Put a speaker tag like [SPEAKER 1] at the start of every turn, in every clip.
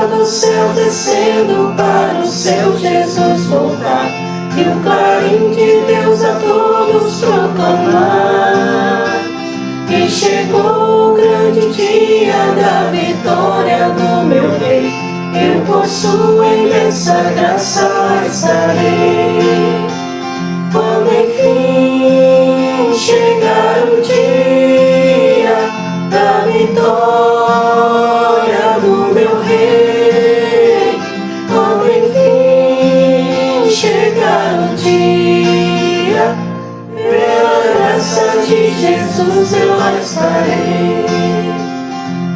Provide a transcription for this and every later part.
[SPEAKER 1] lá do céu descendo para o seu Jesus voltar, e o clarim de Deus a todos proclamar. E chegou o grande dia da vitória do meu Rei, eu por sua imensa graça lá estarei. Quando enfim chegar o dia da vitória do meu Rei, quando enfim chegar o dia, pela graça de Jesus eu lá estarei.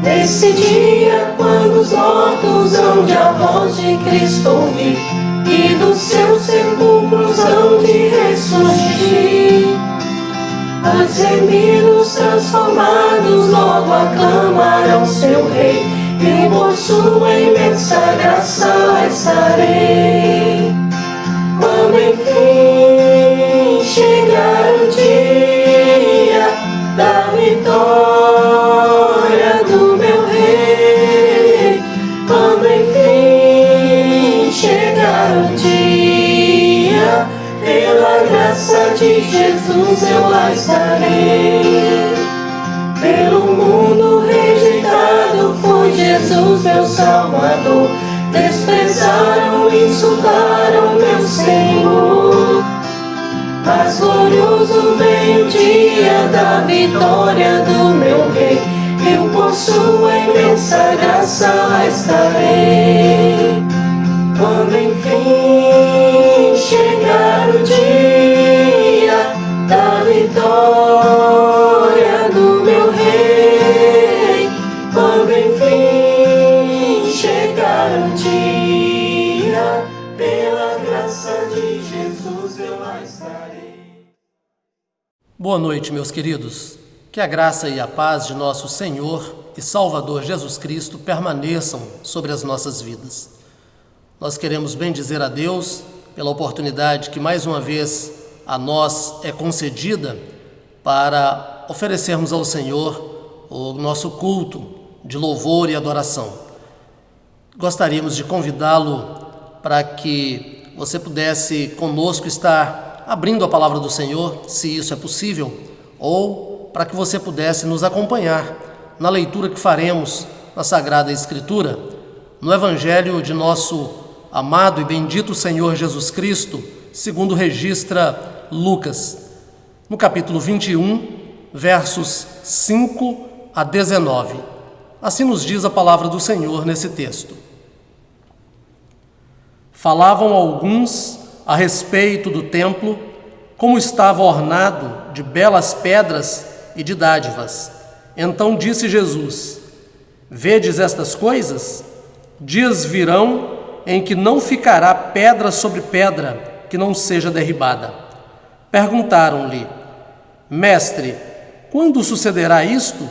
[SPEAKER 1] Nesse dia, quando os mortos hão de a voz de Cristo ouvir, e dos seus sepulcros hão de ressurgir, os remidos transformados logo aclamarão seu Rei, e por sua imensa graça lá estarei. Quando enfim chegar o dia da vitória do meu Rei, quando enfim chegar o dia, pela graça de Jesus eu lá estarei. Pelo mundo rejeitado foi Jesus meu Salvador, desprezaram e insultaram meu Senhor, mas glorioso vem o dia da vitória do meu Rei, eu por sua imensa graça lá estarei. Quando enfim chegar o dia da vitória do meu Rei, quando enfim chegar o dia, pela graça de Jesus eu lá estarei.
[SPEAKER 2] Boa noite, meus queridos. Que a graça e a paz de nosso Senhor e Salvador Jesus Cristo permaneçam sobre as nossas vidas. Nós queremos bendizer a Deus pela oportunidade que mais uma vez a nós é concedida para oferecermos ao Senhor o nosso culto de louvor e adoração. Gostaríamos de convidá-lo para que você pudesse conosco estar abrindo a palavra do Senhor, se isso é possível, ou para que você pudesse nos acompanhar na leitura que faremos na Sagrada Escritura, no Evangelho de nosso amado e bendito Senhor Jesus Cristo, segundo registra Lucas, no capítulo 21, versos 5 a 19. Assim nos diz a palavra do Senhor nesse texto. Falavam alguns a respeito do templo, como estava ornado de belas pedras e de dádivas. Então disse Jesus: Vedes estas coisas? Dias virão em que não ficará pedra sobre pedra que não seja derribada. Perguntaram-lhe: Mestre, quando sucederá isto?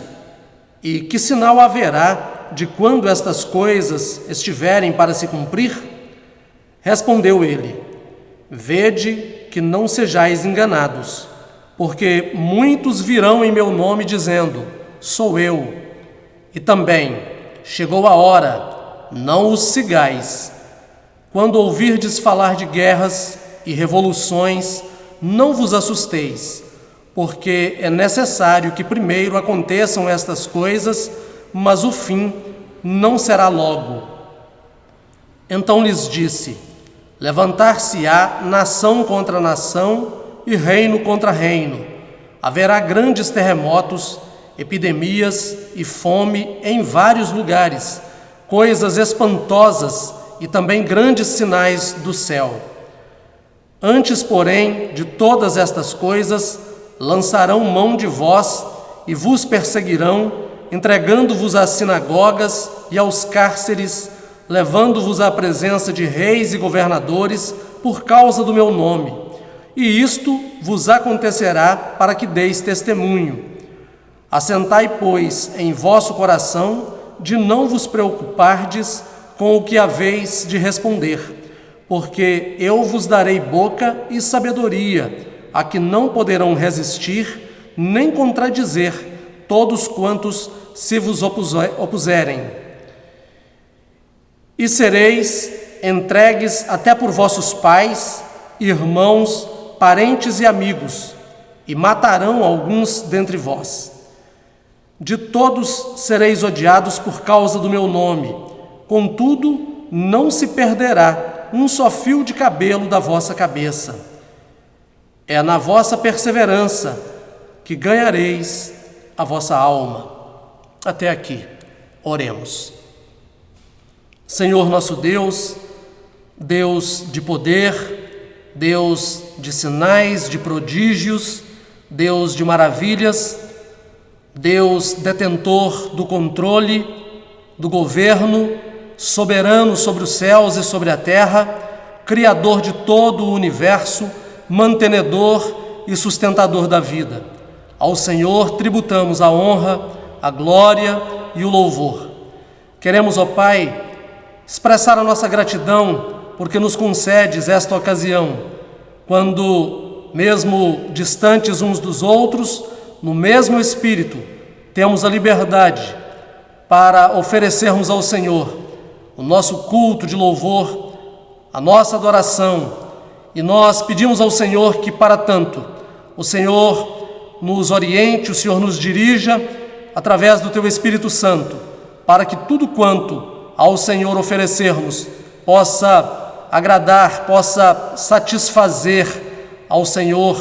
[SPEAKER 2] E que sinal haverá de quando estas coisas estiverem para se cumprir? Respondeu ele: Vede que não sejais enganados, porque muitos virão em meu nome dizendo: Sou eu. E também: Chegou a hora, não os sigais. Quando ouvirdes falar de guerras e revoluções, não vos assusteis, porque é necessário que primeiro aconteçam estas coisas, mas o fim não será logo. Então lhes disse: Levantar-se-á nação contra nação e reino contra reino. Haverá grandes terremotos, epidemias e fome em vários lugares, coisas espantosas e também grandes sinais do céu. Antes, porém, de todas estas coisas, lançarão mão de vós e vos perseguirão, entregando-vos às sinagogas e aos cárceres, levando-vos à presença de reis e governadores por causa do meu nome. E isto vos acontecerá para que deis testemunho. Assentai, pois, em vosso coração de não vos preocupardes com o que haveis de responder, porque eu vos darei boca e sabedoria, a que não poderão resistir nem contradizer todos quantos se vos opuserem. E sereis entregues até por vossos pais, irmãos, parentes e amigos, e matarão alguns dentre vós. De todos sereis odiados por causa do meu nome, contudo, não se perderá um só fio de cabelo da vossa cabeça. É na vossa perseverança que ganhareis a vossa alma. Até aqui, oremos. Senhor nosso Deus, Deus de poder, Deus de sinais, de prodígios, Deus de maravilhas, Deus detentor do controle, do governo, soberano sobre os céus e sobre a terra, criador de todo o universo, mantenedor e sustentador da vida. Ao Senhor tributamos a honra, a glória e o louvor. Queremos, ó Pai, expressar a nossa gratidão porque nos concedes esta ocasião, quando, mesmo distantes uns dos outros, no mesmo Espírito, temos a liberdade para oferecermos ao Senhor o nosso culto de louvor, a nossa adoração, e nós pedimos ao Senhor que, para tanto, o Senhor nos oriente, o Senhor nos dirija através do Teu Espírito Santo, para que tudo quanto ao Senhor oferecermos possa agradar, possa satisfazer ao Senhor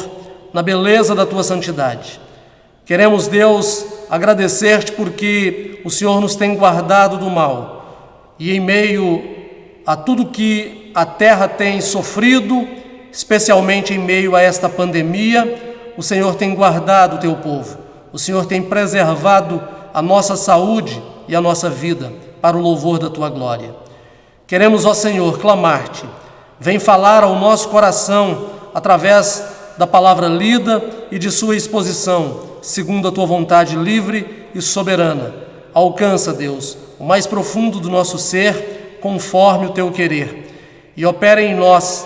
[SPEAKER 2] na beleza da Tua santidade. Queremos, Deus, agradecer-te porque o Senhor nos tem guardado do mal e em meio a tudo que a terra tem sofrido, especialmente em meio a esta pandemia, o Senhor tem guardado o Teu povo, o Senhor tem preservado a nossa saúde e a nossa vida para o louvor da Tua glória. Queremos, ó Senhor, clamar-te, vem falar ao nosso coração através da palavra lida e de sua exposição, segundo a Tua vontade livre e soberana. Alcança, Deus, o mais profundo do nosso ser, conforme o Teu querer, e opera em nós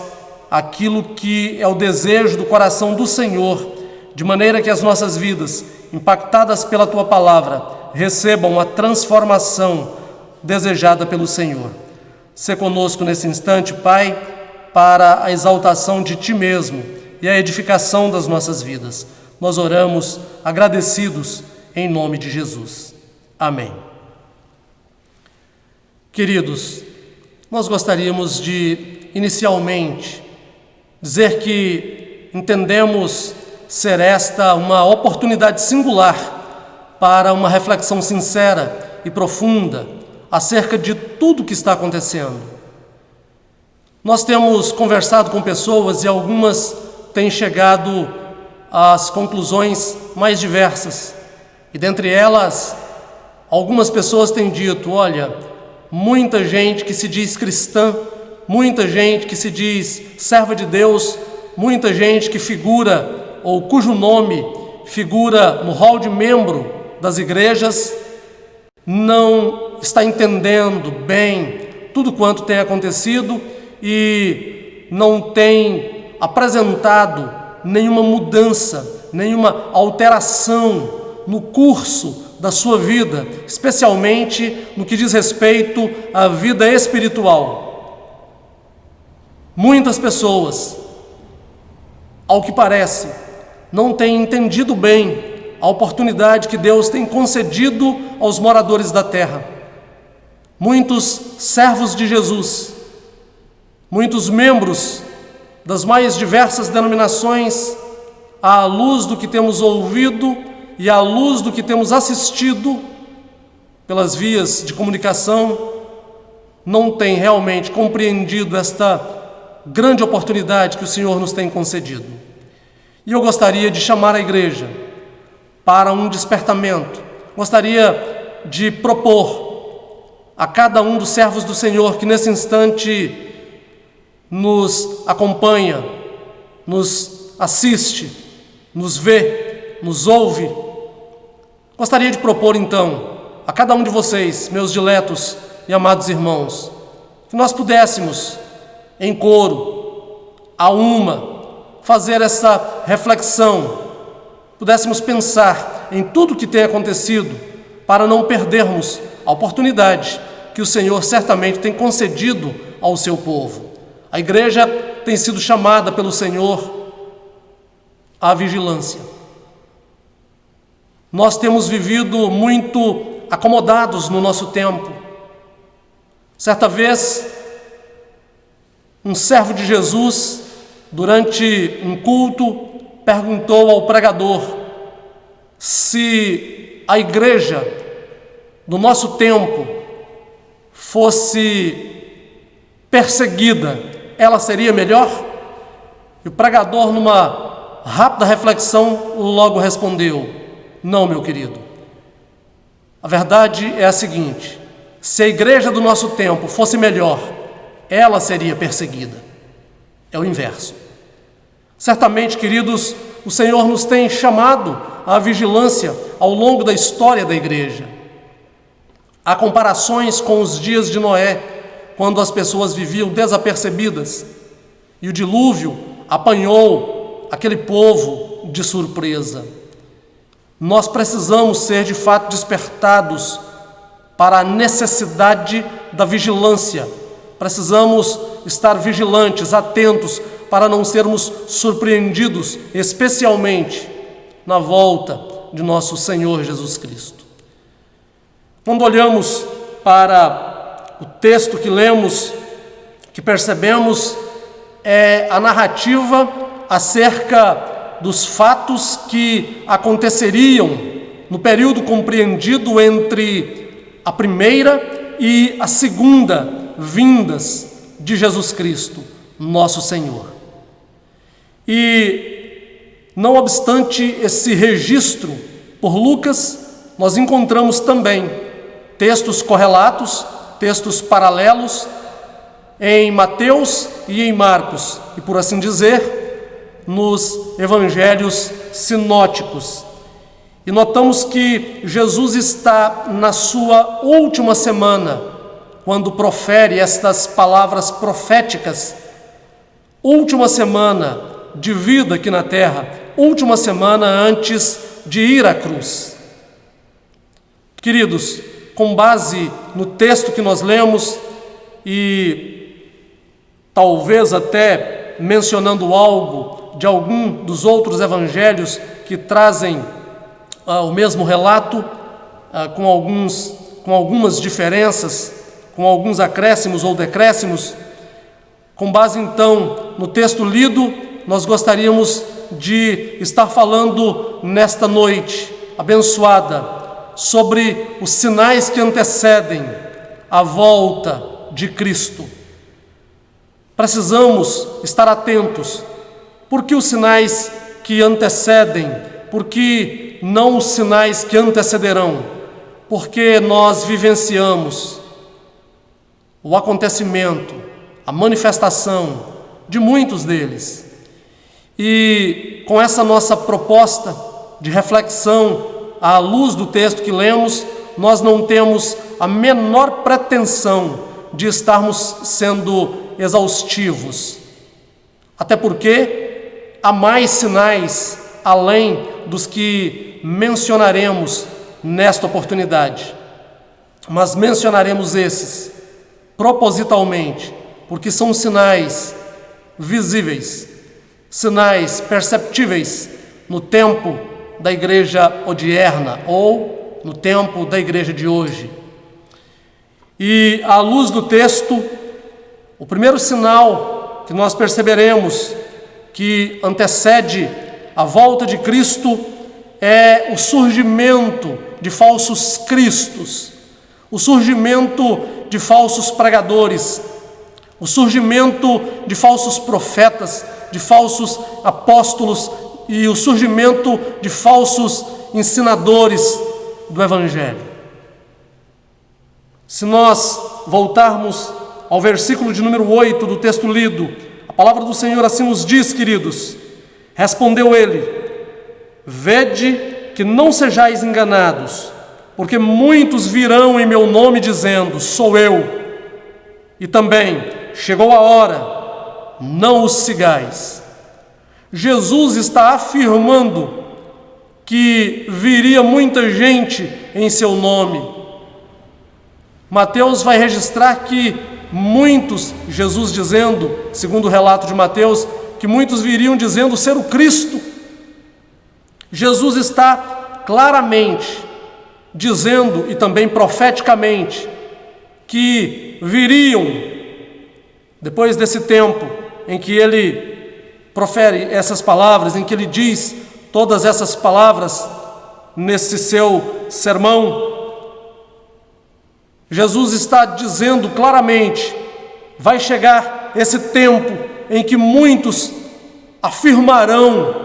[SPEAKER 2] aquilo que é o desejo do coração do Senhor, de maneira que as nossas vidas, impactadas pela Tua palavra, recebam a transformação desejada pelo Senhor. Sê conosco nesse instante, Pai, para a exaltação de Ti mesmo e a edificação das nossas vidas. Nós oramos agradecidos em nome de Jesus. Amém. Queridos, nós gostaríamos de, inicialmente, dizer que entendemos ser esta uma oportunidade singular para uma reflexão sincera e profunda acerca de tudo que está acontecendo. Nós temos conversado com pessoas e algumas têm chegado às conclusões mais diversas. E dentre elas, algumas pessoas têm dito, olha, muita gente que se diz cristã, muita gente que se diz serva de Deus, muita gente que figura, ou cujo nome figura no hall de membro das igrejas, não está entendendo bem tudo quanto tem acontecido e não tem apresentado nenhuma mudança, nenhuma alteração no curso da sua vida, especialmente no que diz respeito à vida espiritual. Muitas pessoas, ao que parece, não têm entendido bem a oportunidade que Deus tem concedido aos moradores da terra. Muitos servos de Jesus, muitos membros das mais diversas denominações, à luz do que temos ouvido e à luz do que temos assistido pelas vias de comunicação, não têm realmente compreendido esta grande oportunidade que o Senhor nos tem concedido. E eu gostaria de chamar a igreja para um despertamento. Gostaria de propor a cada um dos servos do Senhor que nesse instante nos acompanha, nos assiste, nos vê, nos ouve. Gostaria de propor então a cada um de vocês, meus diletos e amados irmãos, que nós pudéssemos, em coro, a uma, fazer essa reflexão, pudéssemos pensar em tudo o que tem acontecido, para não perdermos a oportunidade que que o Senhor certamente tem concedido ao seu povo. A igreja tem sido chamada pelo Senhor à vigilância. Nós temos vivido muito acomodados no nosso tempo. Certa vez, um servo de Jesus, durante um culto, perguntou ao pregador se a igreja do nosso tempo fosse perseguida, ela seria melhor? E o pregador, numa rápida reflexão, logo respondeu: não, meu querido. A verdade é a seguinte: se a igreja do nosso tempo fosse melhor, ela seria perseguida. É o inverso. Certamente, queridos, o Senhor nos tem chamado à vigilância ao longo da história da igreja. Há comparações com os dias de Noé, quando as pessoas viviam desapercebidas e o dilúvio apanhou aquele povo de surpresa. Nós precisamos ser de fato despertados para a necessidade da vigilância. Precisamos estar vigilantes, atentos, para não sermos surpreendidos, especialmente na volta de nosso Senhor Jesus Cristo. Quando olhamos para o texto que lemos, que percebemos é a narrativa acerca dos fatos que aconteceriam no período compreendido entre a primeira e a segunda vindas de Jesus Cristo, nosso Senhor. E, não obstante esse registro por Lucas, nós encontramos também textos correlatos, textos paralelos em Mateus e em Marcos, e por assim dizer, nos evangelhos sinóticos. E notamos que Jesus está na sua última semana, quando profere estas palavras proféticas. Última semana de vida aqui na terra, última semana antes de ir à cruz. Queridos, com base no texto que nós lemos e talvez até mencionando algo de algum dos outros evangelhos que trazem o mesmo relato, com algumas diferenças, com alguns acréscimos ou decréscimos, com base então no texto lido, nós gostaríamos de estar falando nesta noite abençoada sobre os sinais que antecedem a volta de Cristo. Precisamos estar atentos. Por que os sinais que antecedem? Por que não os sinais que antecederão? Porque nós vivenciamos o acontecimento, a manifestação de muitos deles. E com essa nossa proposta de reflexão à luz do texto que lemos, nós não temos a menor pretensão de estarmos sendo exaustivos. Até porque há mais sinais além dos que mencionaremos nesta oportunidade. Mas mencionaremos esses propositalmente, porque são sinais visíveis, sinais perceptíveis no tempo da igreja odierna ou no tempo da igreja de hoje. E à luz do texto, o primeiro sinal que nós perceberemos que antecede a volta de Cristo é o surgimento de falsos cristos, o surgimento de falsos pregadores, o surgimento de falsos profetas, de falsos apóstolos e o surgimento de falsos ensinadores do Evangelho. Se nós voltarmos ao versículo de número 8 do texto lido, a palavra do Senhor assim nos diz, queridos: respondeu ele: vede que não sejais enganados, porque muitos virão em meu nome dizendo, sou eu, e também, chegou a hora, não os sigais. Jesus está afirmando que viria muita gente em seu nome. Mateus vai registrar que muitos, Jesus dizendo, segundo o relato de Mateus, que muitos viriam dizendo ser o Cristo. Jesus está claramente dizendo, e também profeticamente, que viriam, depois desse tempo em que ele profere essas palavras, em que ele diz todas essas palavras nesse seu sermão, Jesus está dizendo claramente: vai chegar esse tempo em que muitos afirmarão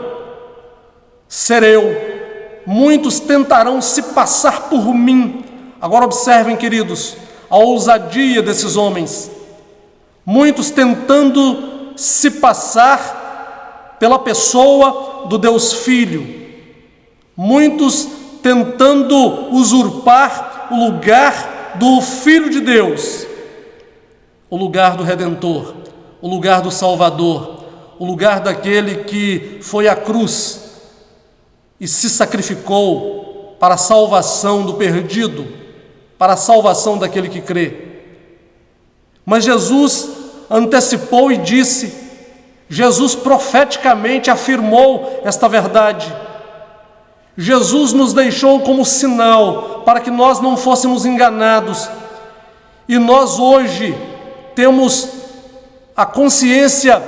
[SPEAKER 2] ser eu, muitos tentarão se passar por mim. Agora observem, queridos, a ousadia desses homens, muitos tentando se passar pela pessoa do Deus Filho, muitos tentando usurpar o lugar do Filho de Deus, o lugar do Redentor, o lugar do Salvador, o lugar daquele que foi à cruz e se sacrificou para a salvação do perdido, para a salvação daquele que crê. Mas Jesus antecipou e disse, Jesus profeticamente afirmou esta verdade. Jesus nos deixou como sinal para que nós não fôssemos enganados. E nós hoje temos a consciência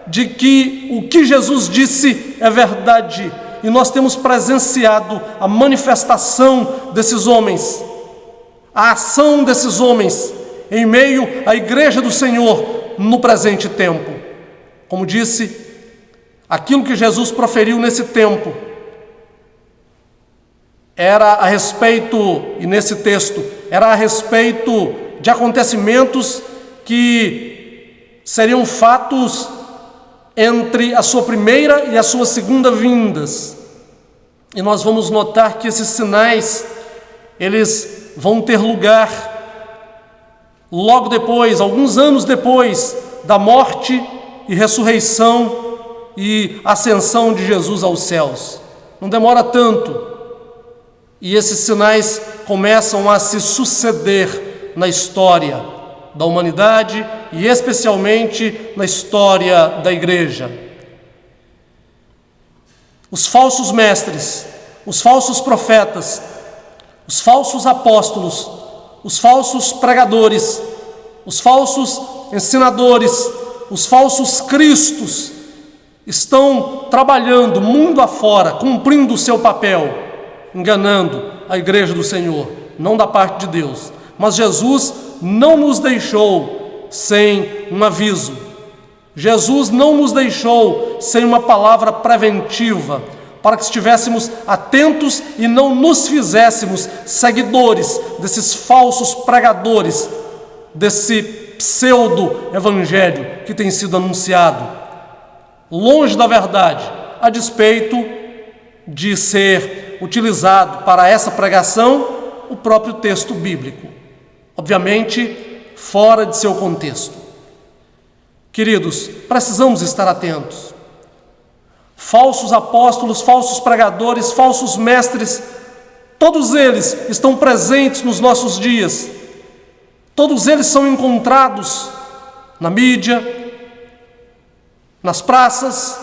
[SPEAKER 2] de que o que Jesus disse é verdade. E nós temos presenciado a manifestação desses homens, a ação desses homens em meio à igreja do Senhor no presente tempo. Como disse, aquilo que Jesus proferiu nesse tempo era a respeito, e nesse texto, era a respeito de acontecimentos que seriam fatos entre a sua primeira e a sua segunda vindas. E nós vamos notar que esses sinais, eles vão ter lugar logo depois, alguns anos depois da morte e ressurreição e ascensão de Jesus aos céus. Não demora tanto. E esses sinais começam a se suceder na história da humanidade e especialmente na história da igreja. Os falsos mestres, os falsos profetas, os falsos apóstolos, os falsos pregadores, os falsos ensinadores, os falsos cristos estão trabalhando mundo afora, cumprindo o seu papel, enganando a igreja do Senhor, não da parte de Deus. Mas Jesus não nos deixou sem um aviso. Jesus não nos deixou sem uma palavra preventiva, para que estivéssemos atentos e não nos fizéssemos seguidores desses falsos pregadores, desse pseudo-evangelho que tem sido anunciado, longe da verdade, a despeito de ser utilizado para essa pregação o próprio texto bíblico, obviamente fora de seu contexto. Queridos, precisamos estar atentos. Falsos apóstolos, falsos pregadores, falsos mestres, todos eles estão presentes nos nossos dias. Todos eles são encontrados na mídia, nas praças,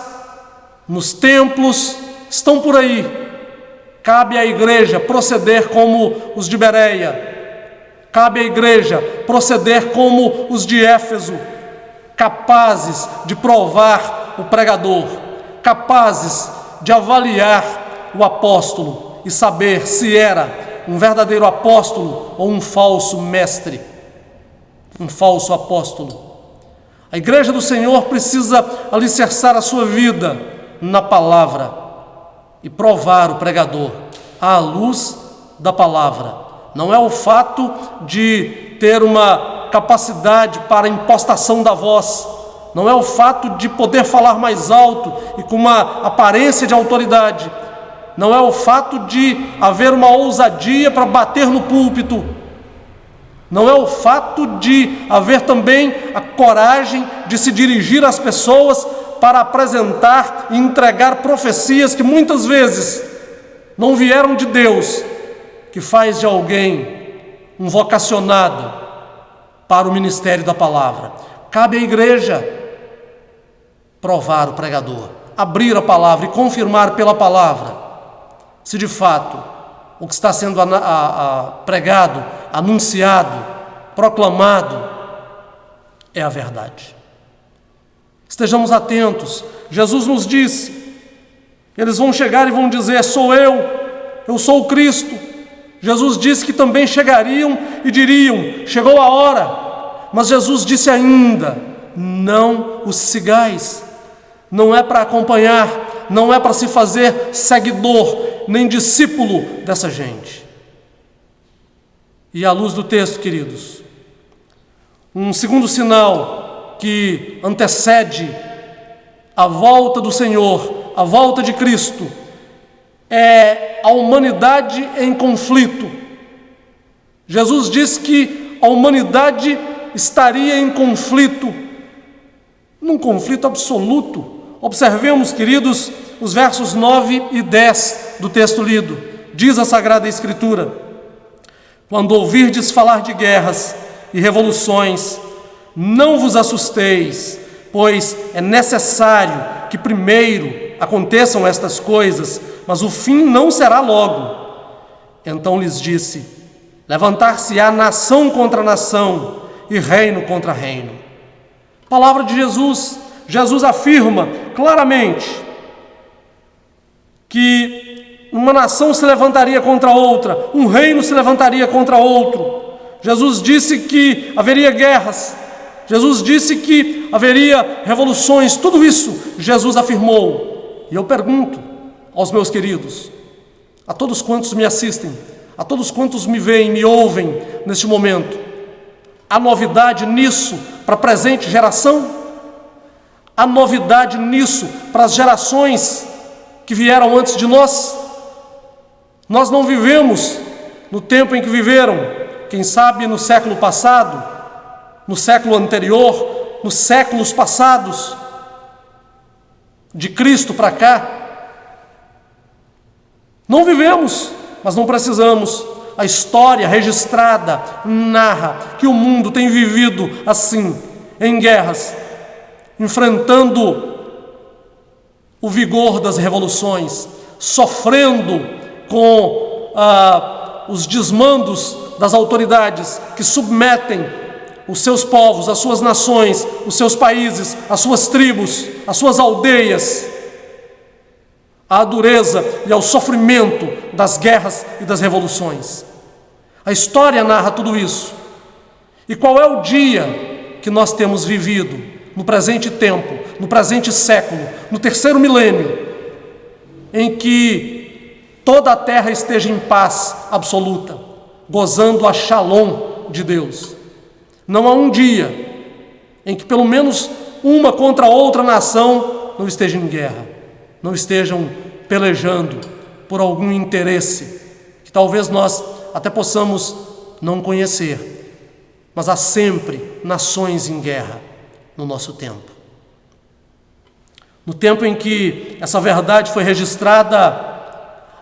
[SPEAKER 2] nos templos, estão por aí. Cabe à igreja proceder como os de Bereia, cabe à igreja proceder como os de Éfeso, capazes de provar o pregador, capazes de avaliar o apóstolo e saber se era um verdadeiro apóstolo ou um falso mestre, um falso apóstolo. A igreja do Senhor precisa alicerçar a sua vida na palavra e provar o pregador à luz da palavra. Não é o fato de ter uma capacidade para impostação da voz, não é o fato de poder falar mais alto e com uma aparência de autoridade, não é o fato de haver uma ousadia para bater no púlpito, não é o fato de haver também a coragem de se dirigir às pessoas para apresentar e entregar profecias que muitas vezes não vieram de Deus, que faz de alguém um vocacionado para o ministério da palavra. Cabe à igreja provar o pregador, abrir a palavra e confirmar pela palavra se de fato o que está sendo pregado, anunciado, proclamado é a verdade. Estejamos atentos. Jesus nos disse, eles vão chegar e vão dizer: sou eu sou o Cristo. Jesus disse que também chegariam e diriam: chegou a hora. Mas Jesus disse ainda: não os sigais. Não é para acompanhar, não é para se fazer seguidor, nem discípulo dessa gente. E à luz do texto, queridos, um segundo sinal que antecede a volta do Senhor, a volta de Cristo, é a humanidade em conflito. Jesus disse que a humanidade estaria em conflito, num conflito absoluto. Observemos, queridos, os versos 9 e 10 do texto lido. Diz a Sagrada Escritura: quando ouvirdes falar de guerras e revoluções, não vos assusteis, pois é necessário que primeiro aconteçam estas coisas, mas o fim não será logo. Então lhes disse: levantar-se-á nação contra nação e reino contra reino. Palavra de Jesus. Jesus afirma claramente que uma nação se levantaria contra outra, um reino se levantaria contra outro. Jesus disse que haveria guerras, Jesus disse que haveria revoluções, tudo isso Jesus afirmou. E eu pergunto aos meus queridos, a todos quantos me assistem, a todos quantos me veem, me ouvem neste momento: há novidade nisso para a presente geração? Há novidade nisso para as gerações que vieram antes de nós? Nós não vivemos no tempo em que viveram, quem sabe no século passado, no século anterior, nos séculos passados, de Cristo para cá. Não vivemos, mas não precisamos. A história registrada narra que o mundo tem vivido assim, em guerras, enfrentando o vigor das revoluções, sofrendo com os desmandos das autoridades que submetem os seus povos, as suas nações, os seus países, as suas tribos, as suas aldeias, à dureza e ao sofrimento das guerras e das revoluções. A história narra tudo isso. E qual é o dia que nós temos vivido? No presente tempo, no presente século, no terceiro milênio, em que toda a terra esteja em paz absoluta, gozando a shalom de Deus. Não há um dia em que pelo menos uma contra outra nação não esteja em guerra, não estejam pelejando por algum interesse que talvez nós até possamos não conhecer, mas há sempre nações em guerra no nosso tempo. No tempo em que essa verdade foi registrada,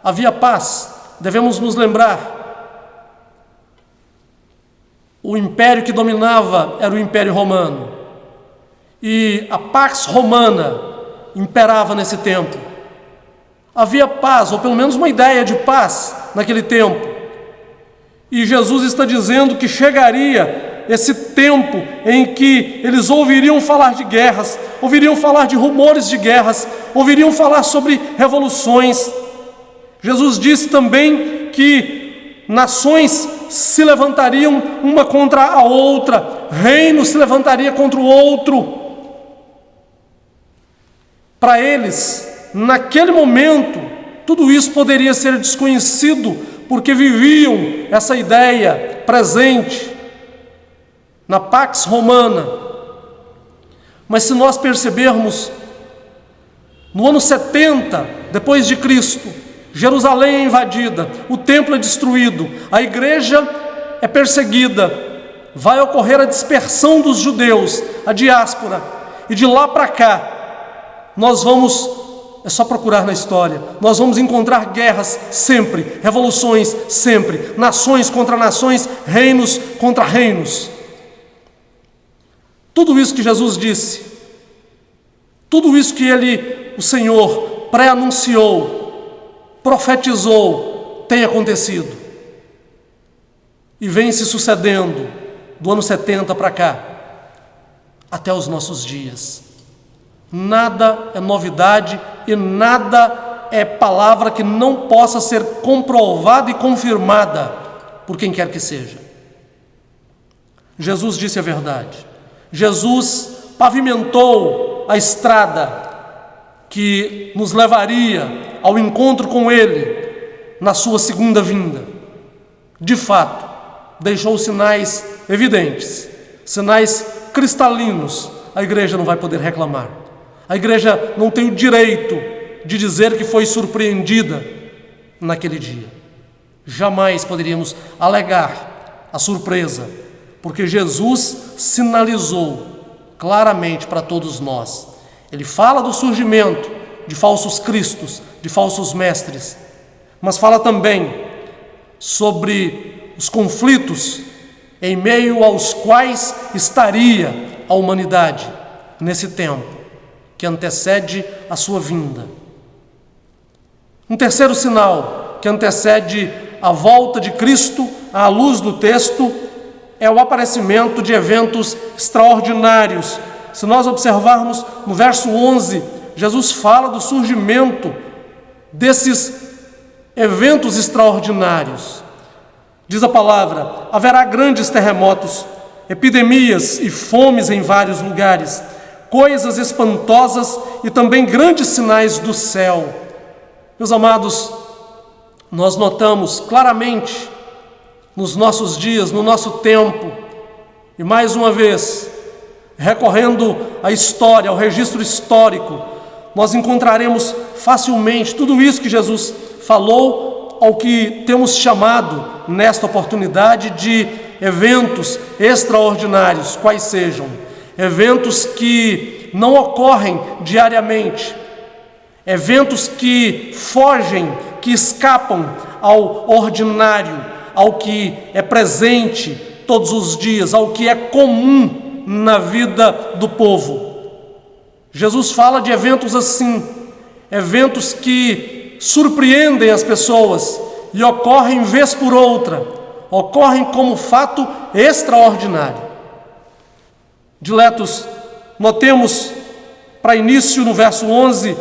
[SPEAKER 2] havia paz. Devemos nos lembrar: o império que dominava era o Império Romano, e a Pax Romana imperava nesse tempo. Havia paz, ou pelo menos uma ideia de paz naquele tempo. E Jesus está dizendo que chegaria esse tempo em que eles ouviriam falar de guerras, ouviriam falar de rumores de guerras, ouviriam falar sobre revoluções. Jesus disse também que nações se levantariam uma contra a outra, reino se levantaria contra o outro. Para eles, naquele momento, tudo isso poderia ser desconhecido, porque viviam essa ideia presente na Pax Romana. Mas se nós percebermos, no ano 70 depois de Cristo, Jerusalém é invadida, o templo é destruído, a igreja é perseguida, vai ocorrer a dispersão dos judeus, a diáspora, e de lá para cá nós vamos é só procurar na história. Nós vamos encontrar guerras sempre, revoluções sempre, nações contra nações, reinos contra reinos. Tudo isso que Jesus disse, tudo isso que o Senhor pré-anunciou, profetizou, tem acontecido. E vem se sucedendo do ano 70 para cá, até os nossos dias. Nada é novidade e nada é palavra que não possa ser comprovada e confirmada por quem quer que seja. Jesus disse a verdade. Jesus pavimentou a estrada que nos levaria ao encontro com Ele na sua segunda vinda. De fato, deixou sinais evidentes, sinais cristalinos. A igreja não vai poder reclamar. A igreja não tem o direito de dizer que foi surpreendida naquele dia. Jamais poderíamos alegar a surpresa, porque Jesus sinalizou claramente para todos nós. Ele fala do surgimento de falsos cristos, de falsos mestres, mas fala também sobre os conflitos em meio aos quais estaria a humanidade nesse tempo que antecede a sua vinda. Um terceiro sinal que antecede a volta de Cristo, à luz do texto, é o aparecimento de eventos extraordinários. Se nós observarmos no verso 11, Jesus fala do surgimento desses eventos extraordinários. Diz a palavra: haverá grandes terremotos, epidemias e fomes em vários lugares, coisas espantosas e também grandes sinais do céu. Meus amados, nós notamos claramente nos nossos dias, no nosso tempo, e mais uma vez, recorrendo à história, ao registro histórico, nós encontraremos facilmente tudo isso que Jesus falou, ao que temos chamado nesta oportunidade de eventos extraordinários, quais sejam. Eventos que não ocorrem diariamente, eventos que fogem, que escapam ao ordinário, ao que é presente todos os dias, ao que é comum na vida do povo. Jesus fala de eventos assim, eventos que surpreendem as pessoas e ocorrem vez por outra, ocorrem como fato extraordinário. Diletos, notemos para início no verso 11,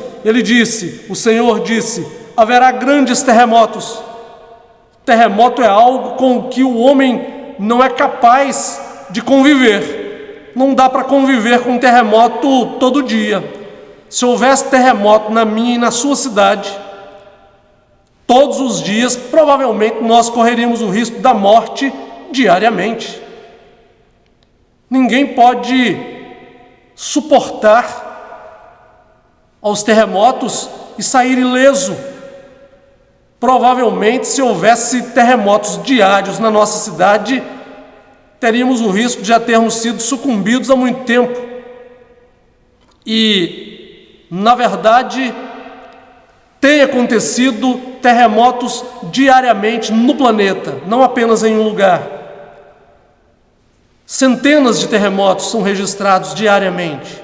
[SPEAKER 2] o Senhor disse, haverá grandes terremotos. Terremoto é algo com o que o homem não é capaz de conviver. Não dá para conviver com um terremoto todo dia. Se houvesse terremoto na minha e na sua cidade, todos os dias, provavelmente nós correríamos o risco da morte diariamente. Ninguém pode suportar aos terremotos e sair ileso. Provavelmente, se houvesse terremotos diários na nossa cidade, teríamos o risco de já termos sido sucumbidos há muito tempo. E, na verdade, tem acontecido terremotos diariamente no planeta, não apenas em um lugar. Centenas de terremotos são registrados diariamente,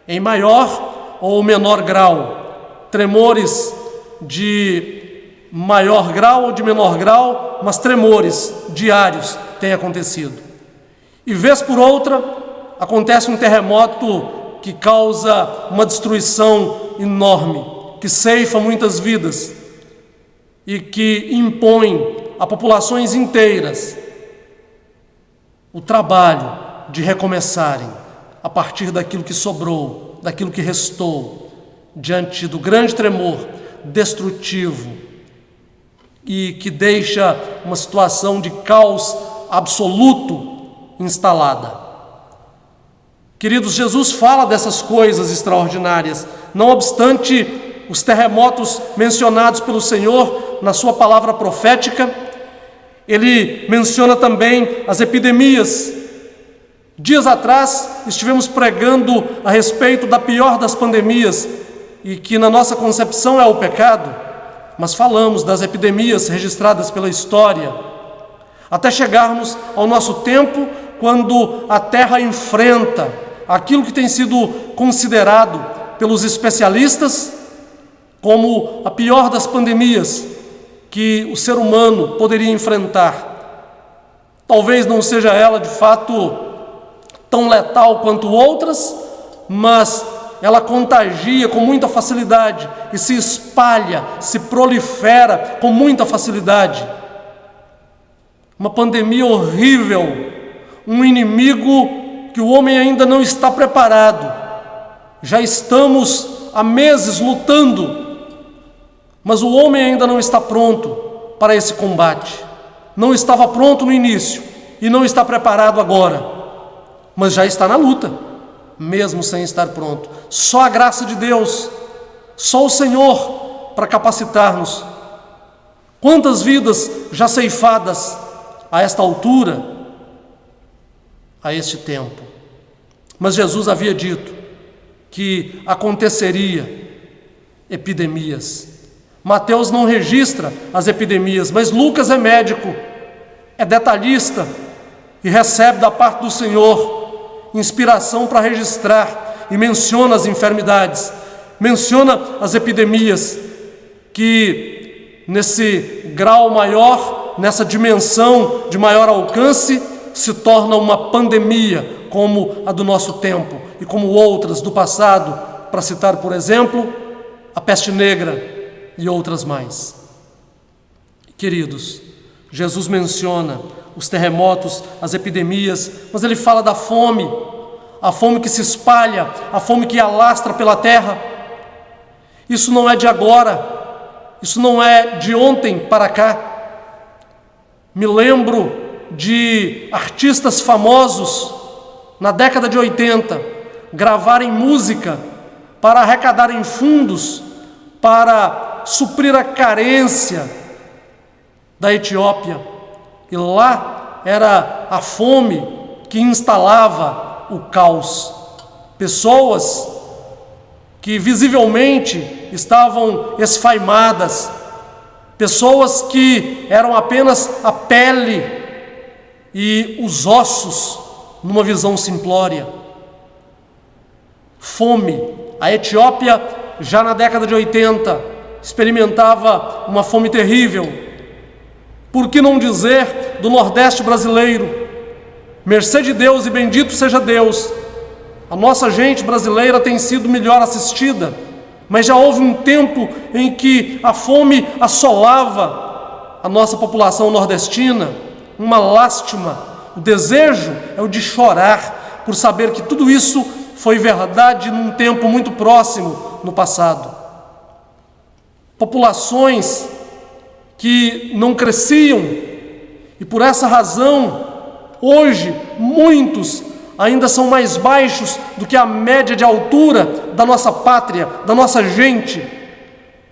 [SPEAKER 2] em maior ou menor grau. Tremores de maior grau ou de menor grau, mas tremores diários têm acontecido. E vez por outra, acontece um terremoto que causa uma destruição enorme, que ceifa muitas vidas e que impõe a populações inteiras o trabalho de recomeçarem a partir daquilo que sobrou, daquilo que restou, diante do grande tremor destrutivo e que deixa uma situação de caos absoluto instalada. Queridos, Jesus fala dessas coisas extraordinárias, não obstante os terremotos mencionados pelo Senhor na sua palavra profética. Ele menciona também as epidemias. Dias atrás estivemos pregando a respeito da pior das pandemias e que na nossa concepção é o pecado, mas falamos das epidemias registradas pela história, até chegarmos ao nosso tempo, quando a Terra enfrenta aquilo que tem sido considerado pelos especialistas como a pior das pandemias que o ser humano poderia enfrentar. Talvez não seja ela, de fato, tão letal quanto outras, mas ela contagia com muita facilidade e se espalha, se prolifera com muita facilidade. Uma pandemia horrível, um inimigo que o homem ainda não está preparado. Já estamos há meses lutando, mas o homem ainda não está pronto para esse combate. Não estava pronto no início e não está preparado agora, mas já está na luta, mesmo sem estar pronto. Só a graça de Deus, só o Senhor para capacitar-nos. Quantas vidas já ceifadas a esta altura, a este tempo. Mas Jesus havia dito que aconteceria epidemias. Mateus não registra as epidemias, mas Lucas é médico, é detalhista e recebe da parte do Senhor inspiração para registrar e menciona as enfermidades, menciona as epidemias que nesse grau maior, nessa dimensão de maior alcance, se torna uma pandemia como a do nosso tempo e como outras do passado, para citar, por exemplo, a peste negra e outras mais. Queridos, Jesus menciona os terremotos, as epidemias, mas ele fala da fome, a fome que se espalha, a fome que alastra pela terra. Isso não é de agora, isso não é de ontem para cá. Me lembro de artistas famosos na década de 80 gravarem música para arrecadarem fundos para suprir a carência da Etiópia. E lá era a fome que instalava o caos. Pessoas que visivelmente estavam esfaimadas, pessoas que eram apenas a pele e os ossos numa visão simplória. Fome. A Etiópia, já na década de 80, experimentava uma fome terrível. Por que não dizer do Nordeste brasileiro? Mercê de Deus e bendito seja Deus, a nossa gente brasileira tem sido melhor assistida, mas já houve um tempo em que a fome assolava a nossa população nordestina. Uma lástima. O desejo é o de chorar por saber que tudo isso foi verdade num tempo muito próximo no passado. Populações que não cresciam e por essa razão hoje muitos ainda são mais baixos do que a média de altura da nossa pátria, da nossa gente,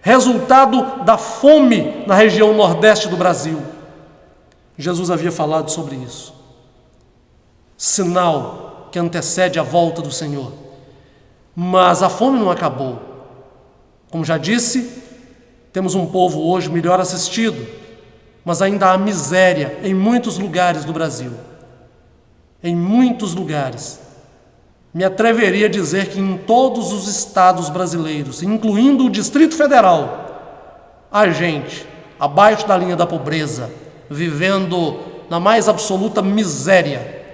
[SPEAKER 2] resultado da fome na região nordeste do Brasil. Jesus havia falado sobre isso. Sinal que antecede a volta do Senhor. Mas a fome não acabou. Como já disse, temos um povo hoje melhor assistido, mas ainda há miséria em muitos lugares do Brasil. Em muitos lugares. Me atreveria a dizer que em todos os estados brasileiros, incluindo o Distrito Federal, há gente abaixo da linha da pobreza, vivendo na mais absoluta miséria,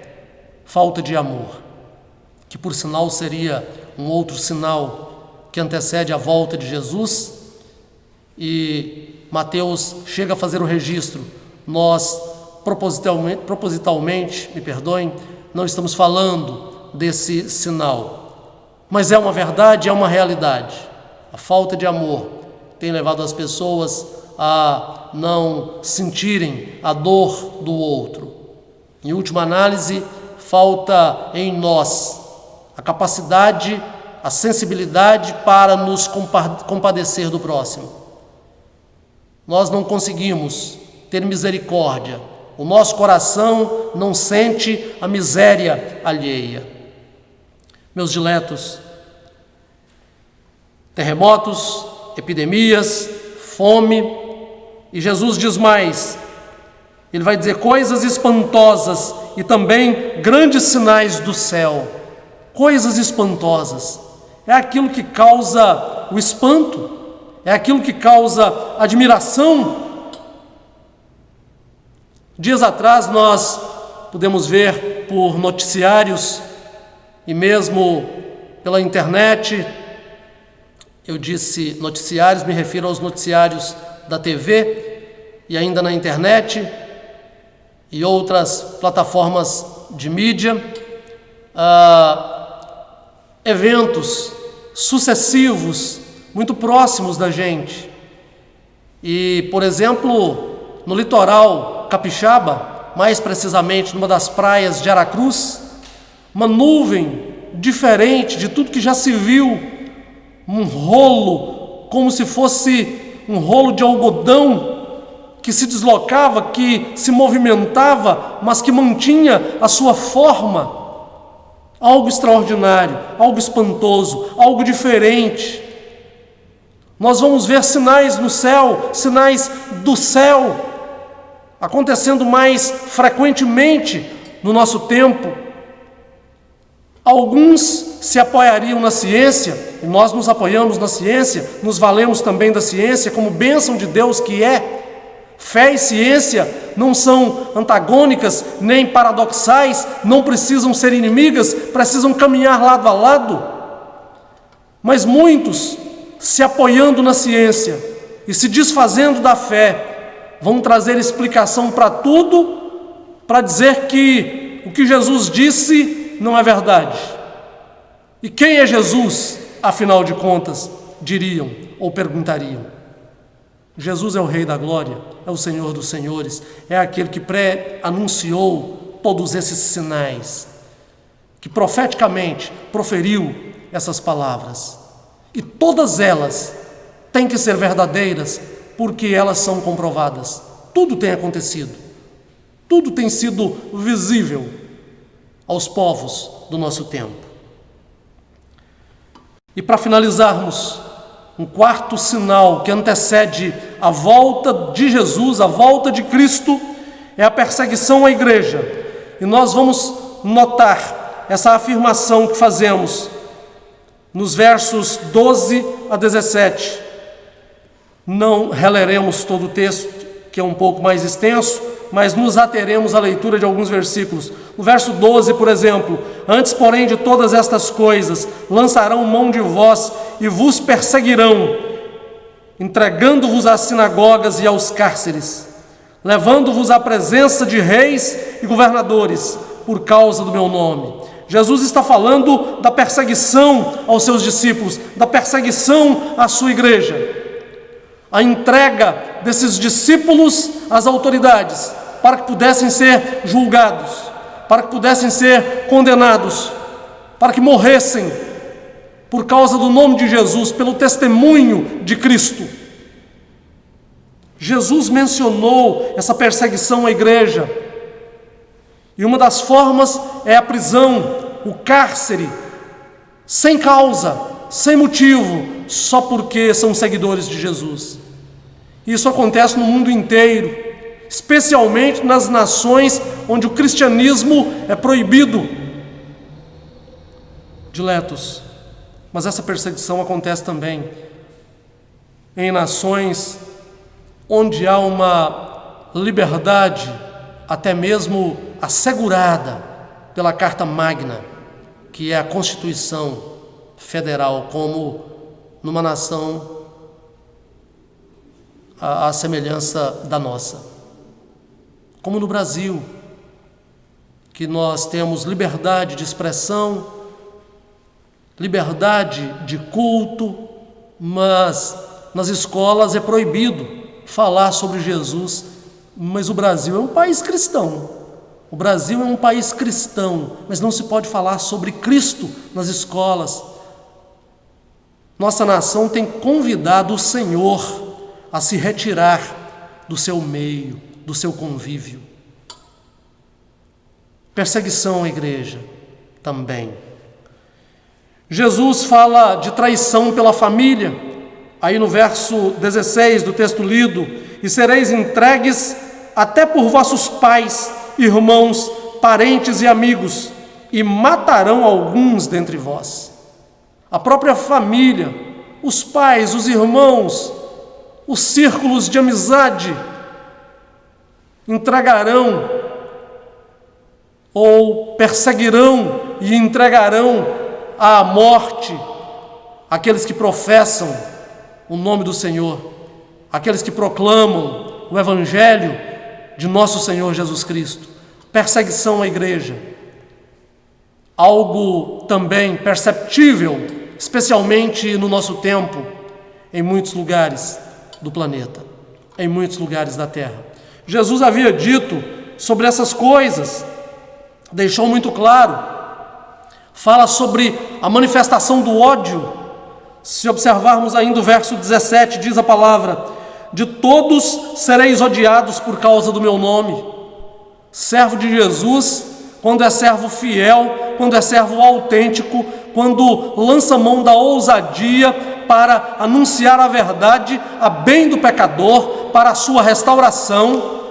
[SPEAKER 2] falta de amor, que por sinal seria um outro sinal que antecede a volta de Jesus. E Mateus chega a fazer o registro. Nós propositalmente, me perdoem, não estamos falando desse sinal, mas é uma verdade, é uma realidade. A falta de amor tem levado as pessoas a não sentirem a dor do outro. Em última análise, falta em nós a capacidade, a sensibilidade para nos compadecer do próximo. Nós não conseguimos ter misericórdia. O nosso coração não sente a miséria alheia. Meus diletos, terremotos, epidemias, fome. E Jesus diz mais, ele vai dizer coisas espantosas e também grandes sinais do céu. Coisas espantosas é aquilo que causa o espanto, é aquilo que causa admiração. Dias atrás nós pudemos ver por noticiários e mesmo pela internet, eu disse noticiários, me refiro aos noticiários da TV e ainda na internet e outras plataformas de mídia, eventos sucessivos, muito próximos da gente. E, por exemplo, no litoral capixaba, mais precisamente numa das praias de Aracruz, uma nuvem diferente de tudo que já se viu, um rolo, como se fosse um rolo de algodão, que se deslocava, que se movimentava, mas que mantinha a sua forma. Algo extraordinário, algo espantoso, algo diferente. Nós vamos ver sinais no céu, sinais do céu, acontecendo mais frequentemente no nosso tempo. Alguns se apoiariam na ciência, e nós nos apoiamos na ciência, nos valemos também da ciência como bênção de Deus que é. Fé e ciência não são antagônicas nem paradoxais, não precisam ser inimigas, precisam caminhar lado a lado. Mas muitos, se apoiando na ciência e se desfazendo da fé, vão trazer explicação para tudo, para dizer que o que Jesus disse não é verdade. E quem é Jesus, afinal de contas, diriam ou perguntariam. Jesus é o Rei da Glória, é o Senhor dos Senhores, é aquele que pré-anunciou todos esses sinais, que profeticamente proferiu essas palavras. E todas elas têm que ser verdadeiras, porque elas são comprovadas. Tudo tem acontecido, tudo tem sido visível aos povos do nosso tempo. E para finalizarmos, um quarto sinal que antecede a volta de Jesus, a volta de Cristo, é a perseguição à igreja. E nós vamos notar essa afirmação que fazemos nos versos 12 a 17. Não releremos todo o texto, que é um pouco mais extenso, mas nos ateremos à leitura de alguns versículos. No verso 12, por exemplo: antes, porém, de todas estas coisas, lançarão mão de vós e vos perseguirão, entregando-vos às sinagogas e aos cárceres, levando-vos à presença de reis e governadores, por causa do meu nome. Jesus está falando da perseguição aos seus discípulos, da perseguição à sua igreja. A entrega desses discípulos às autoridades, para que pudessem ser julgados, para que pudessem ser condenados, para que morressem por causa do nome de Jesus, pelo testemunho de Cristo. Jesus mencionou essa perseguição à igreja, e uma das formas é a prisão, o cárcere, sem causa, sem motivo, só porque são seguidores de Jesus. Isso acontece no mundo inteiro, especialmente nas nações onde o cristianismo é proibido. Diletos, mas essa perseguição acontece também em nações onde há uma liberdade até mesmo assegurada pela Carta Magna, que é a Constituição Federal, como numa nação à semelhança da nossa. Como no Brasil, que nós temos liberdade de expressão, liberdade de culto, mas nas escolas é proibido falar sobre Jesus. Mas o Brasil é um país cristão. O Brasil é um país cristão, mas não se pode falar sobre Cristo nas escolas. Nossa nação tem convidado o Senhor a se retirar do seu meio, do seu convívio. Perseguição à igreja também. Jesus fala de traição pela família, aí no verso 16 do texto lido: e sereis entregues até por vossos pais, irmãos, parentes e amigos, e matarão alguns dentre vós. A própria família, os pais, os irmãos, os círculos de amizade entregarão ou perseguirão e entregarão à morte aqueles que professam o nome do Senhor, aqueles que proclamam o Evangelho de nosso Senhor Jesus Cristo. Perseguição à igreja, algo também perceptível, especialmente no nosso tempo, em muitos lugares do planeta, em muitos lugares da terra. Jesus havia dito sobre essas coisas, deixou muito claro, fala sobre a manifestação do ódio. Se observarmos ainda o verso 17, diz a palavra: de todos sereis odiados por causa do meu nome. Servo de Jesus, quando é servo fiel, quando é servo autêntico, quando lança mão da ousadia para anunciar a verdade a bem do pecador, para a sua restauração,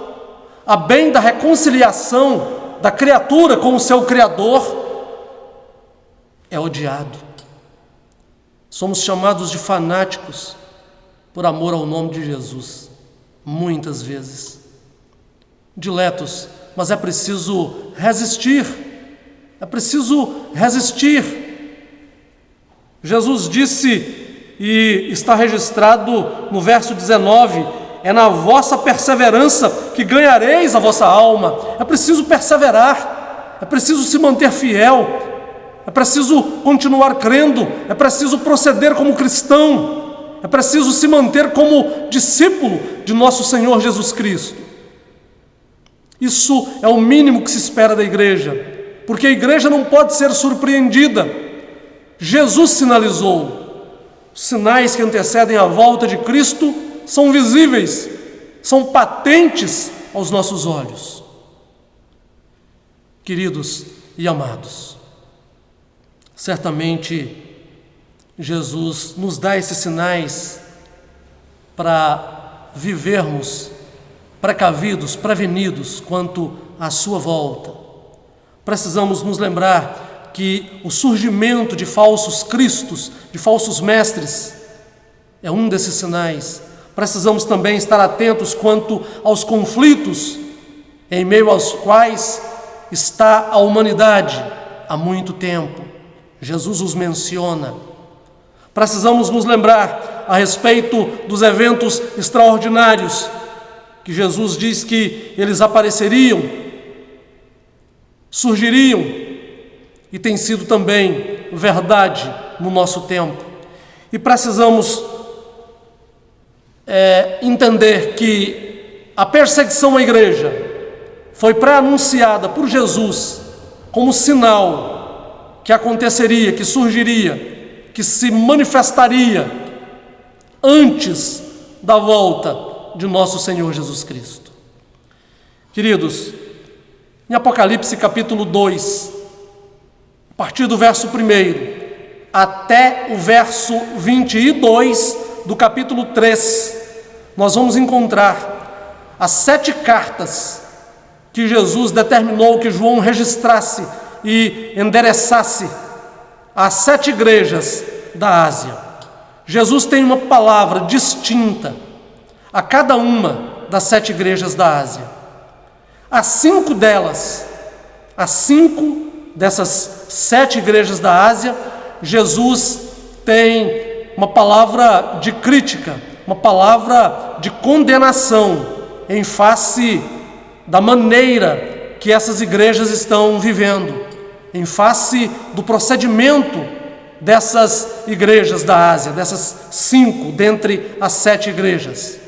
[SPEAKER 2] a bem da reconciliação da criatura com o seu Criador, é odiado. Somos chamados de fanáticos por amor ao nome de Jesus, muitas vezes. Diletos, mas é preciso resistir, é preciso resistir. Jesus disse, e está registrado no verso 19: é na vossa perseverança que ganhareis a vossa alma. É preciso perseverar, é preciso se manter fiel, é preciso continuar crendo, é preciso proceder como cristão, é preciso se manter como discípulo de nosso Senhor Jesus Cristo. Isso é o mínimo que se espera da igreja, porque a igreja não pode ser surpreendida. Jesus sinalizou: os sinais que antecedem a volta de Cristo são visíveis, são patentes aos nossos olhos. Queridos e amados, certamente Jesus nos dá esses sinais para vivermos precavidos, prevenidos quanto à sua volta. Precisamos nos lembrar que o surgimento de falsos cristos, de falsos mestres, é um desses sinais. Precisamos também estar atentos quanto aos conflitos em meio aos quais está a humanidade há muito tempo. Jesus os menciona. Precisamos nos lembrar a respeito dos eventos extraordinários que Jesus diz que eles apareceriam, surgiriam, e tem sido também verdade no nosso tempo. E precisamos entender que a perseguição à igreja foi pré-anunciada por Jesus como sinal que aconteceria, que surgiria, que se manifestaria antes da volta de nosso Senhor Jesus Cristo. Queridos, em Apocalipse capítulo 2, a partir do verso 1 até o verso 22 do capítulo 3, nós vamos encontrar as 7 cartas que Jesus determinou que João registrasse e endereçasse às 7 igrejas da Ásia. Jesus tem uma palavra distinta a cada uma das 7 igrejas da Ásia. As 5 delas, as 5 dessas 7 igrejas da Ásia, Jesus tem uma palavra de crítica, uma palavra de condenação em face da maneira que essas igrejas estão vivendo, em face do procedimento dessas igrejas da Ásia, dessas 5 dentre as 7 igrejas.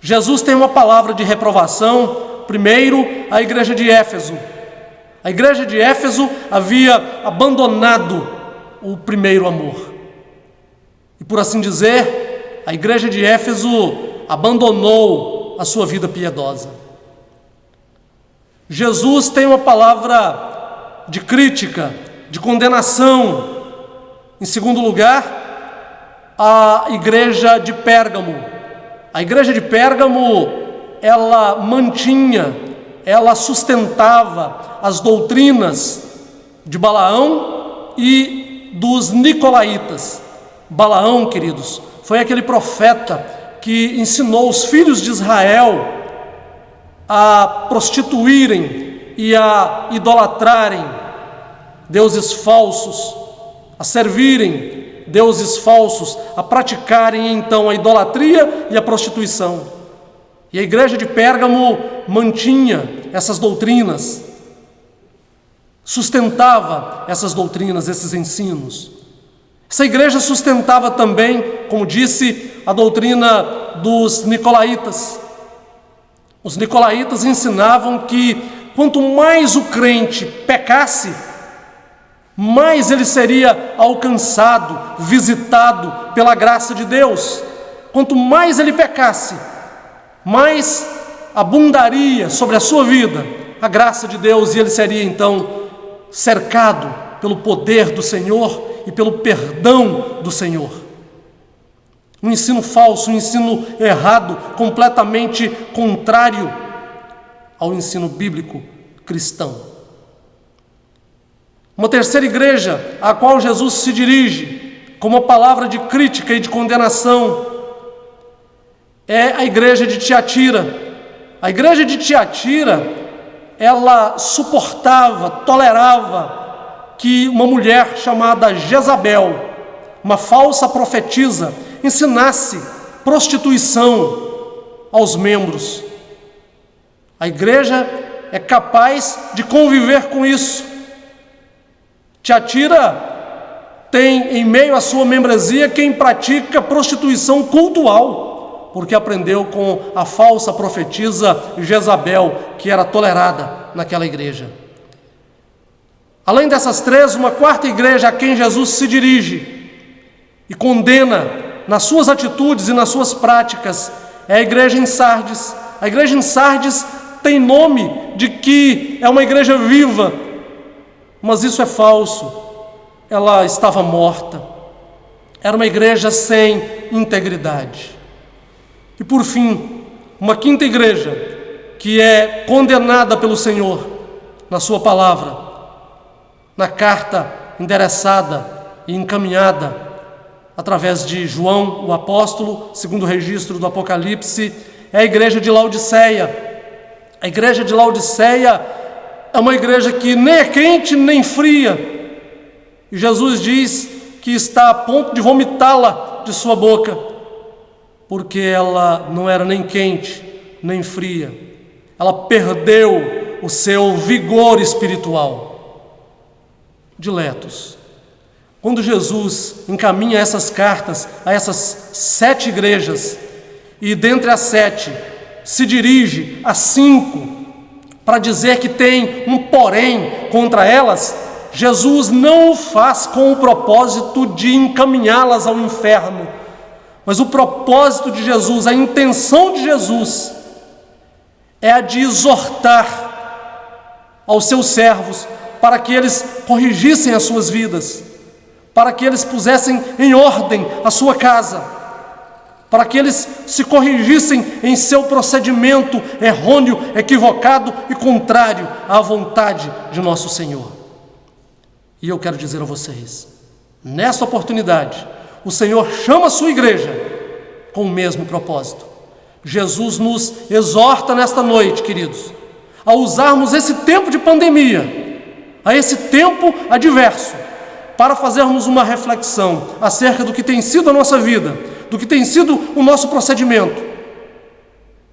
[SPEAKER 2] Jesus tem uma palavra de reprovação, primeiro, à igreja de Éfeso. A igreja de Éfeso havia abandonado o primeiro amor. E por assim dizer, a igreja de Éfeso abandonou a sua vida piedosa. Jesus tem uma palavra de crítica, de condenação Em segundo lugar, a igreja de Pérgamo. A igreja de Pérgamo, ela mantinha, ela sustentava as doutrinas de Balaão e dos nicolaítas. Balaão, queridos, foi aquele profeta que ensinou os filhos de Israel a prostituírem e a idolatrarem deuses falsos, a servirem deuses falsos, a praticarem então a idolatria e a prostituição. E a igreja de Pérgamo mantinha essas doutrinas, sustentava essas doutrinas, esses ensinos. Essa igreja sustentava também, como disse, a doutrina dos nicolaítas. Os nicolaítas ensinavam que quanto mais o crente pecasse, mais ele seria alcançado, visitado pela graça de Deus. Quanto mais ele pecasse, mais abundaria sobre a sua vida a graça de Deus, e ele seria então cercado pelo poder do Senhor e pelo perdão do Senhor. Um ensino falso, um ensino errado, completamente contrário ao ensino bíblico cristão. Uma terceira igreja à qual Jesus se dirige com uma palavra de crítica e de condenação é a igreja de Tiatira. A igreja de Tiatira, ela suportava, tolerava que uma mulher chamada Jezabel, uma falsa profetisa, ensinasse prostituição aos membros. A igreja é capaz de conviver com isso. Tiatira tem em meio à sua membresia quem pratica prostituição cultual, porque aprendeu com a falsa profetisa Jezabel, que era tolerada naquela igreja. Além dessas três, uma quarta igreja a quem Jesus se dirige e condena nas suas atitudes e nas suas práticas é a igreja em Sardes. A igreja em Sardes tem nome de que é uma igreja viva, mas isso é falso. Ela estava morta. Era uma igreja sem integridade. E por fim, uma quinta igreja que é condenada pelo Senhor na sua palavra, na carta endereçada e encaminhada através de João, o apóstolo, segundo o registro do Apocalipse, é a igreja de Laodiceia. A igreja de Laodiceia é uma igreja que nem é quente nem fria. E Jesus diz que está a ponto de vomitá-la de sua boca, porque ela não era nem quente nem fria. Ela perdeu o seu vigor espiritual. Diletos, quando Jesus encaminha essas cartas a essas 7 igrejas, e dentre as 7 se dirige a 5 para dizer que tem um porém contra elas, Jesus não o faz com o propósito de encaminhá-las ao inferno, mas o propósito de Jesus, a intenção de Jesus é a de exortar aos seus servos para que eles corrigissem as suas vidas, para que eles pusessem em ordem a sua casa, para que eles se corrigissem em seu procedimento errôneo, equivocado e contrário à vontade de nosso Senhor. E eu quero dizer a vocês, nessa oportunidade, o Senhor chama a sua igreja com o mesmo propósito. Jesus nos exorta nesta noite, queridos, a usarmos esse tempo de pandemia, a esse tempo adverso, para fazermos uma reflexão acerca do que tem sido a nossa vida, do que tem sido o nosso procedimento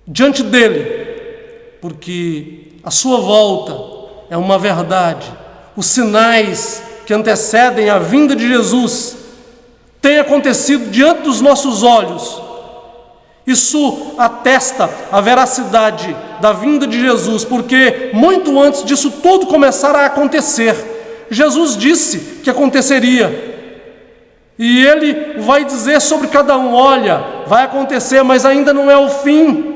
[SPEAKER 2] diante dele, porque a sua volta é uma verdade. Os sinais que antecedem a vinda de Jesus têm acontecido diante dos nossos olhos. Isso atesta a veracidade da vinda de Jesus, porque muito antes disso tudo começar a acontecer, Jesus disse que aconteceria. E Ele vai dizer sobre cada um: olha, vai acontecer, mas ainda não é o fim.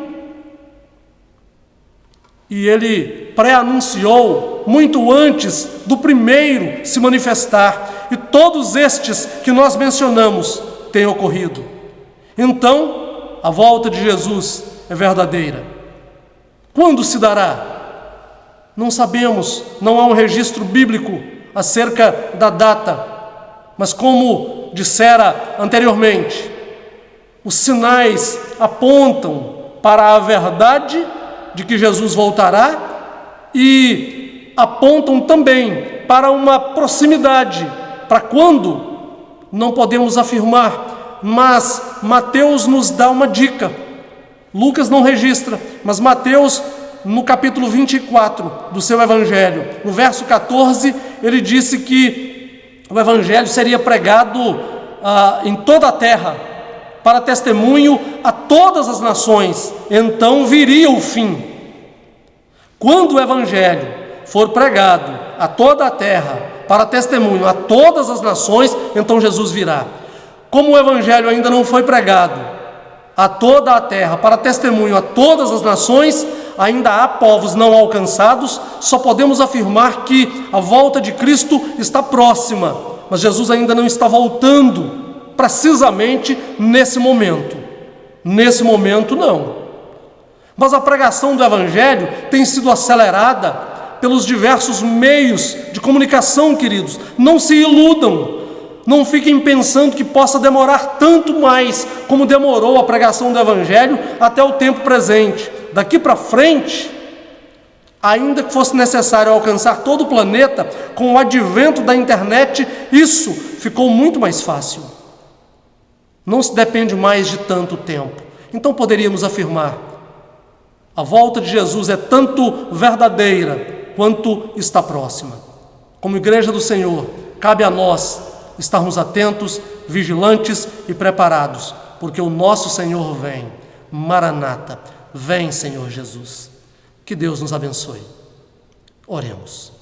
[SPEAKER 2] E Ele pré-anunciou muito antes do primeiro se manifestar. e todos estes que nós mencionamos têm ocorrido. Então, a volta de Jesus é verdadeira. Quando se dará? Não sabemos, não há um registro bíblico acerca da data, mas como dissera anteriormente, os sinais apontam para a verdade de que Jesus voltará e apontam também para uma proximidade, para quando não podemos afirmar, mas Mateus nos dá uma dica. Lucas não registra, mas Mateus, no capítulo 24 do seu evangelho, no verso 14, ele disse que o evangelho seria pregado em toda a terra, para testemunho a todas as nações, então viria o fim. Quando o evangelho for pregado a toda a terra, para testemunho a todas as nações, então Jesus virá. Como o evangelho ainda não foi pregado a toda a terra, para testemunho a todas as nações, ainda há povos não alcançados, só podemos afirmar que a volta de Cristo está próxima, mas Jesus ainda não está voltando precisamente nesse momento. Nesse momento não. Mas a pregação do evangelho tem sido acelerada pelos diversos meios de comunicação, queridos. Não se iludam, não fiquem pensando que possa demorar tanto mais como demorou a pregação do evangelho até o tempo presente. Daqui para frente, ainda que fosse necessário alcançar todo o planeta, com o advento da internet, isso ficou muito mais fácil. Não se depende mais de tanto tempo. Então poderíamos afirmar, a volta de Jesus é tanto verdadeira quanto está próxima. Como igreja do Senhor, cabe a nós estarmos atentos, vigilantes e preparados, porque o nosso Senhor vem. Maranata, vem, Senhor Jesus. Que Deus nos abençoe. Oremos.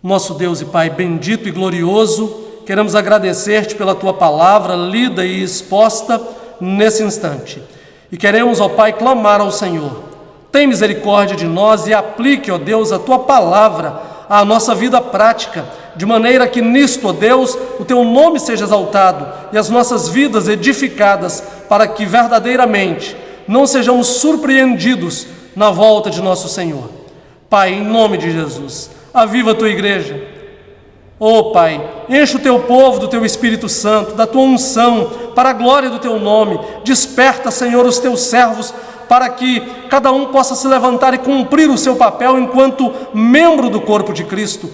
[SPEAKER 2] Nosso Deus e Pai bendito e glorioso, queremos agradecer-te pela tua palavra lida e exposta nesse instante. E queremos, ó Pai, clamar ao Senhor. Tem misericórdia de nós e aplique, ó Deus, a tua palavra à nossa vida prática, de maneira que nisto, ó Deus, o teu nome seja exaltado e as nossas vidas edificadas, para que verdadeiramente não sejamos surpreendidos na volta de nosso Senhor. Pai, em nome de Jesus, aviva a tua igreja. Ó Pai, enche o teu povo do teu Espírito Santo, da tua unção, para a glória do teu nome. Desperta, Senhor, os teus servos, para que cada um possa se levantar e cumprir o seu papel enquanto membro do corpo de Cristo.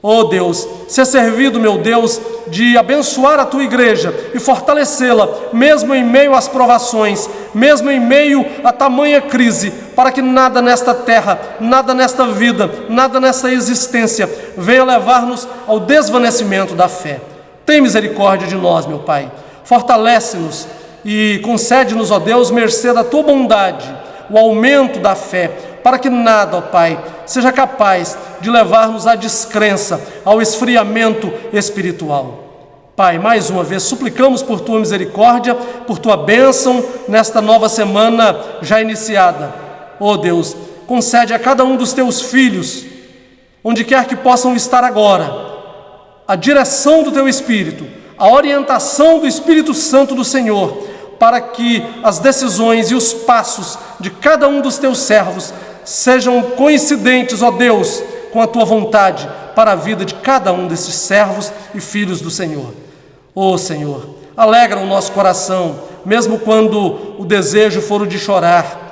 [SPEAKER 2] Ó Deus, ser servido, meu Deus, de abençoar a tua igreja e fortalecê-la, mesmo em meio às provações, mesmo em meio a tamanha crise, para que nada nesta terra, nada nesta vida, nada nesta existência venha levar-nos ao desvanecimento da fé. Tem misericórdia de nós, meu Pai. Fortalece-nos e concede-nos, ó Deus, mercê da tua bondade, o aumento da fé, para que nada, ó Pai, seja capaz de levar-nos à descrença, ao esfriamento espiritual. Pai, mais uma vez, suplicamos por tua misericórdia, por tua bênção nesta nova semana já iniciada. Ó Deus, concede a cada um dos teus filhos, onde quer que possam estar agora, a direção do teu Espírito, a orientação do Espírito Santo do Senhor, para que as decisões e os passos de cada um dos teus servos sejam coincidentes, ó Deus, com a tua vontade para a vida de cada um desses servos e filhos do Senhor. Ó Senhor, alegra o nosso coração, mesmo quando o desejo for o de chorar.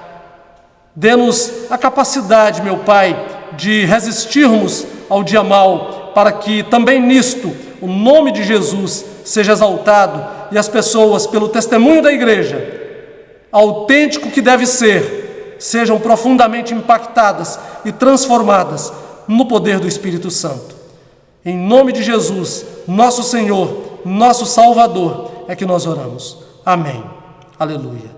[SPEAKER 2] Dê-nos a capacidade, meu Pai, de resistirmos ao dia mau, para que também nisto o nome de Jesus seja exaltado e as pessoas, pelo testemunho da igreja, autêntico que deve ser, sejam profundamente impactadas e transformadas no poder do Espírito Santo. Em nome de Jesus, nosso Senhor, nosso Salvador, é que nós oramos. Amém. Aleluia.